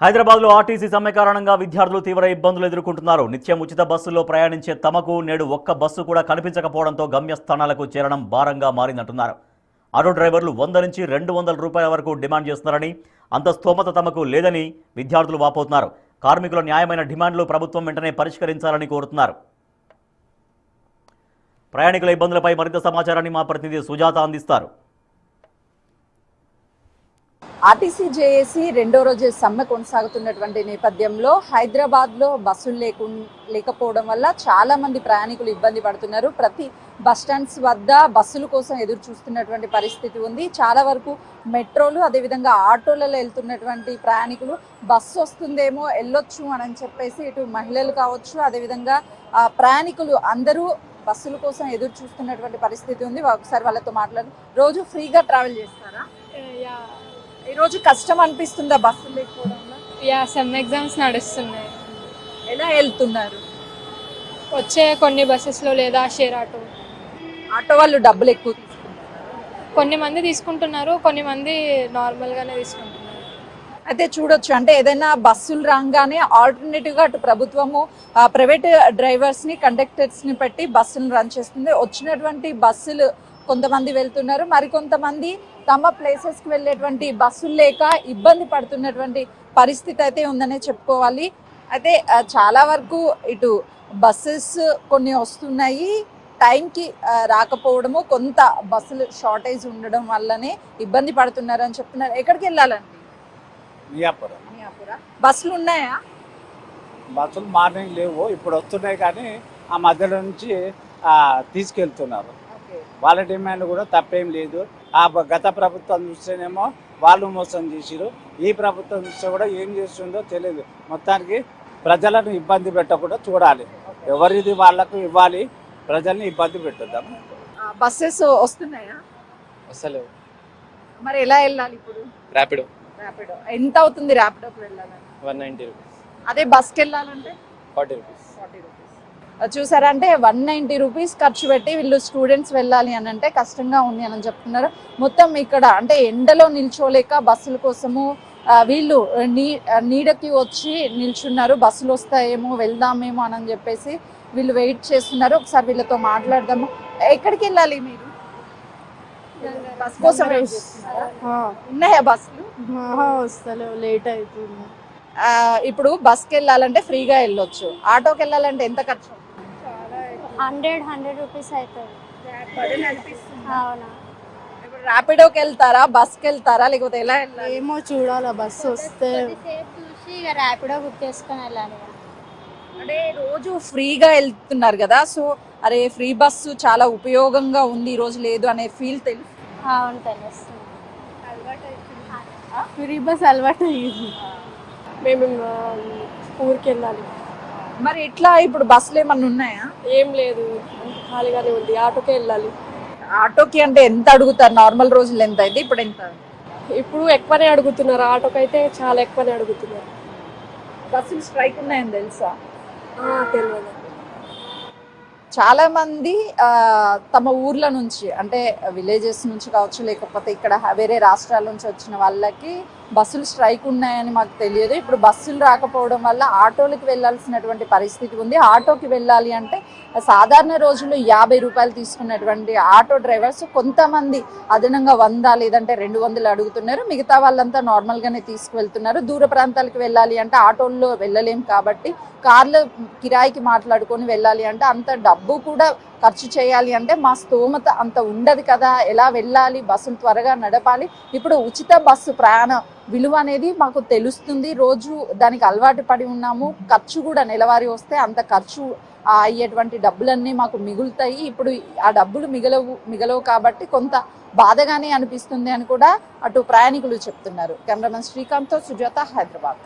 హైదరాబాద్లో ఆర్టీసీ సమ్మె కారణంగా విద్యార్థులు తీవ్ర ఇబ్బందులు ఎదుర్కొంటున్నారు. నిత్యం ఉచిత బస్సుల్లో ప్రయాణించే తమకు నేడు ఒక్క బస్సు కూడా కనిపించకపోవడంతో గమ్యస్థానాలకు చేరడం భారంగా మారిందంటున్నారు. ఆటో డ్రైవర్లు 100 నుంచి 200 రూపాయల వరకు డిమాండ్ చేస్తున్నారని, అంత స్తోమత తమకు లేదని విద్యార్థులు వాపోతున్నారు. కార్మికుల న్యాయమైన డిమాండ్లు ప్రభుత్వం వెంటనే పరిష్కరించాలని కోరుతున్నారు. ప్రయాణికుల ఇబ్బందులపై మరింత సమాచారాన్ని మా ప్రతినిధి సుజాత అందిస్తారు. ఆర్టీసీ జేఏసీ రెండో రోజు సమ్మె కొనసాగుతున్నటువంటి నేపథ్యంలో హైదరాబాద్లో బస్సులు లేకపోవడం వల్ల చాలా మంది ప్రయాణికులు ఇబ్బంది పడుతున్నారు. ప్రతి బస్ స్టాండ్స్ వద్ద బస్సుల కోసం ఎదురు చూస్తున్నటువంటి పరిస్థితి ఉంది. చాలా వరకు మెట్రోలు అదేవిధంగా ఆటోలలో వెళ్తున్నటువంటి ప్రయాణికులు బస్సు వస్తుందేమో వెళ్ళొచ్చు అని చెప్పేసి ఇటు మహిళలు కావచ్చు అదేవిధంగా ప్రయాణికులు అందరూ బస్సుల కోసం ఎదురు చూస్తున్నటువంటి పరిస్థితి ఉంది. ఒకసారి వాళ్ళతో మాట్లాడి రోజు ఫ్రీగా ట్రావెల్ చేస్తారా? ఈరోజు కష్టం అనిపిస్తుందా బస్సులు లేకపోవడంలో? సెమ్ ఎగ్జామ్స్ నడుస్తున్నాయి. ఎలా వెళ్తున్నారు? వచ్చే కొన్ని బస్సెస్లో లేదా షేర్ ఆటో వాళ్ళు డబ్బులు ఎక్కువ తీసుకుంటారు. కొన్ని మంది తీసుకుంటున్నారు, కొన్ని మంది నార్మల్గానే తీసుకుంటున్నారు. అయితే చూడొచ్చు, అంటే ఏదైనా బస్సులు రాగానే ఆల్టర్నేటివ్గా అటు ప్రభుత్వము ప్రైవేట్ డ్రైవర్స్ని కండక్టర్స్ని పెట్టి బస్సులు రన్ చేస్తుంది. వచ్చినటువంటి బస్సులు కొంతమంది వెళ్తున్నారు, మరికొంతమంది తమ ప్లేసెస్కి వెళ్ళేటువంటి బస్సులు లేక ఇబ్బంది పడుతున్నటువంటి పరిస్థితి అయితే ఉందనే చెప్పుకోవాలి. అయితే చాలా వరకు ఇటు బస్సెస్ కొన్ని వస్తున్నాయి, టైంకి రాకపోవడము, కొంత బస్సులు షార్టేజ్ ఉండడం వల్లనే ఇబ్బంది పడుతున్నారు అని చెప్తున్నారు. ఎక్కడికి వెళ్ళాలండి? బస్సులు ఉన్నాయా? బస్సులు మార్నింగ్ లేవు, ఇప్పుడు వస్తున్నాయి కానీ ఆ మధ్యలో నుంచి తీసుకెళ్తున్నారు. వాళ్ళ డిమాండ్ కూడా తప్పేం లేదు. గత ప్రభుత్వం చూస్తేనేమో వాళ్ళు మోసం చేసిరు, ఈ ప్రభుత్వం చూస్తే కూడా ఏం చేస్తుందో తెలియదు. మొత్తానికి ప్రజలను ఇబ్బంది పెట్టకుండా చూడాలి. ఎవరిది వాళ్ళకు ఇవ్వాలి, ప్రజల్ని ఇబ్బంది పెట్టద్దాం. బస్సెస్ వస్తున్నాయా? వస్తలేవు. మరి ఎలా వెళ్ళాలి ఇప్పుడు? ర్యాపిడో. ఎంత అవుతుంది ర్యాపిడోకి వెళ్ళాలని? 190 రూపీస్. అదే బస్కి వెళ్ళాలంటే 40 రూపీస్. చూసారంటే 190 రూపీస్ ఖర్చు పెట్టి వీళ్ళు స్టూడెంట్స్ వెళ్ళాలి అని అంటే కష్టంగా ఉంది అని చెప్తున్నారు. మొత్తం ఇక్కడ అంటే ఎండలో నిల్చోలేక బస్సుల కోసము వీళ్ళు నీడకి వచ్చి నిల్చున్నారు. బస్సులు వస్తాయేమో వెళ్దామేమో అని చెప్పేసి వీళ్ళు వెయిట్ చేస్తున్నారు. ఒకసారి వీళ్ళతో మాట్లాడదాము. ఎక్కడికి వెళ్ళాలి మీరు? బస్ కోసం వెయిట్ చేస్తున్నారా? ఉన్నాయా బస్సులు? వస్తలేవు, లేట్ అవుతుంది. ఇప్పుడు బస్కి వెళ్ళాలంటే ఫ్రీగా వెళ్ళొచ్చు, ఆటోకి వెళ్ళాలంటే ఎంత ఖర్చు? 100 రూపీస్ అవుతుంది. అవునా? ఇప్పుడు ర్యాపిడోకి వెళ్తారా, బస్కి వెళ్తారా, లేకపోతే ఎలా వెళ్ళాలి? ఏమో చూడాలా, బస్సు వస్తే చూసి ఇక ర్యాపిడో బుక్ చేసుకొని వెళ్ళాలి. అంటే రోజు ఫ్రీగా వెళ్తున్నారు కదా, సో అరే ఫ్రీ బస్సు చాలా ఉపయోగంగా ఉంది, ఈ రోజు లేదు అనే ఫీల్ తెలుసు. అవును, తెలుస్తుంది. ఫ్రీ బస్ అలవాటు అయ్యింది. మేము ఊరికి వెళ్ళాలి. మరి ఎట్లా ఇప్పుడు బస్సులు ఏమన్నా ఉన్నాయా? ఏం లేదు, ఖాళీగానే ఉంది. ఆటోకే వెళ్ళాలి. ఆటోకి అంటే ఎంత అడుగుతారు? నార్మల్ రోజులు ఎంత అయితే ఇప్పుడు ఎంత? ఇప్పుడు ఎక్కువనే అడుగుతున్నారు, ఆటోకి అయితే చాలా ఎక్కువనే అడుగుతున్నారు. బస్సులు స్ట్రైక్ ఉన్నాయని తెలుసా? తెలియదు. చాలా మంది తమ ఊర్ల నుంచి అంటే విలేజెస్ నుంచి కావచ్చు, లేకపోతే ఇక్కడ వేరే రాష్ట్రాల నుంచి వచ్చిన వాళ్ళకి బస్సులు స్ట్రైక్ ఉన్నాయని మాకు తెలియదు. ఇప్పుడు బస్సులు రాకపోవడం వల్ల ఆటోలకి వెళ్ళాల్సినటువంటి పరిస్థితి ఉంది. ఆటోకి వెళ్ళాలి అంటే సాధారణ రోజుల్లో 50 రూపాయలు తీసుకున్నటువంటి ఆటో డ్రైవర్స్ కొంతమంది అదనంగా 100 లేదంటే 200 అడుగుతున్నారు. మిగతా వాళ్ళంతా నార్మల్గానే తీసుకువెళ్తున్నారు. దూర ప్రాంతాలకు వెళ్ళాలి అంటే ఆటోల్లో వెళ్ళలేం కాబట్టి కార్లు కిరాయికి మాట్లాడుకొని వెళ్ళాలి అంటే అంత డబ్బు కూడా ఖర్చు చేయాలి అంటే మా స్తోమత అంత ఉండదు కదా, ఎలా వెళ్ళాలి, బస్సులు త్వరగా నడపాలి. ఇప్పుడు ఉచిత బస్సు ప్రయాణ విలువ అనేది మాకు తెలుస్తుంది, రోజు దానికి అలవాటు పడి ఉన్నాము. ఖర్చు కూడా నెలవారీ వస్తే అంత ఖర్చు అయ్యేటువంటి డబ్బులన్నీ మాకు మిగులుతాయి. ఇప్పుడు ఆ డబ్బులు మిగలవు కాబట్టి కొంత బాధగానే అనిపిస్తుంది అని కూడా అటు ప్రయాణికులు చెప్తున్నారు. కెమెరామెన్ శ్రీకాంత్తో సుజాత, హైదరాబాద్.